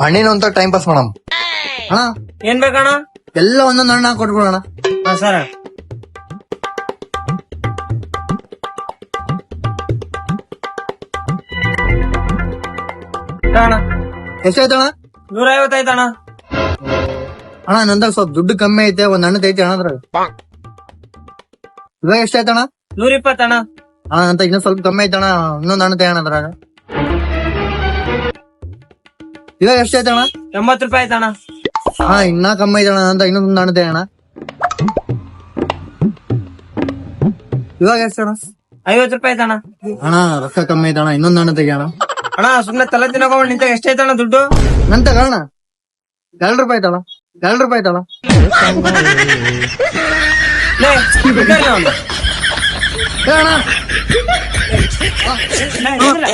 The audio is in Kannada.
ಹಣ್ಣಿನ ಅಂತ ಟೈಮ್ ಪಾಸ್ ಮಾಡಮ್ ಅಣ್ಣ. ಏನ್ ಬೇಕಣ್ಣ? ಎಲ್ಲ ಒಂದೊಂದು ಹಣ್ಣ ಕೊಟ್ಬಿಡೋಣ. ಹಾ ಸರ್. ಅಣ್ಣ ಎಷ್ಟಾಯ್ತಣ್ಣ? 150 ಆಯ್ತಣ್ಣ. ಅಣ್ಣ ನಂದಾಗ ಸ್ವಲ್ಪ ದುಡ್ಡು ಕಮ್ಮಿ ಐತೆ, ಒಂದ್ ಹಣ್ಣು ಐತೆ ಅಣ್ಣ ಅದ್ರಾಗ. ಇವಾಗ ಎಷ್ಟಾಯ್ತಣ್ಣ? 120 ಅಣ್ಣ. ಅಣ್ಣ ಅಂತ ಇನ್ನೂ ಸ್ವಲ್ಪ ಕಮ್ಮಿ ಐತಣ್ಣ, ಇನ್ನೊಂದ್ ಹಣ್ಣು ಅಣ್ಣ ಅದ್ರಾಗ. ಇವಾಗ ಎಷ್ಟಾಯ್ತಣ್ಣ? 80 ರೂಪಾಯಿ ಆಯ್ತಣ್ಣ. ಹಾ ಇನ್ನ ಕಮ್ಮಿ ಐತಣ್ಣ ಅಂತ ಇನ್ನೊಂದು ಹಣ್ಣು ಅಣ್ಣ. ಇವಾಗ ಎಷ್ಟಣ್ಣ? 50 ರೂಪಾಯಿ ಆಯ್ತಣ್ಣ. ಅಣ್ಣ ರೊಕ್ಕ ಕಮ್ಮಿ ಐತಣ್ಣ, ಇನ್ನೊಂದು ಹಣ್ಣು ತೆಗಿಯೋಣ. ಅಣ್ಣ ಸುಮ್ನೆ ತಲೆ ತಿನ್ನಕೊಂಡ್ ನಿಂತ ಎಷ್ಟೈತಣ್ಣ ದುಡ್ಡು? ನಂತ ಕಾರಣ 2 ರೂಪಾಯಿ ಐತಲ್ಲ, 2 ರೂಪಾಯಿ ಐತಲ್ಲ. ಲೇ, ಬಿಡ್ತಾರ್ಲೆ ಅವ್ನು. ಏ ಅಣ್ಣ ಲೇ, ಇರ್ಲಿ.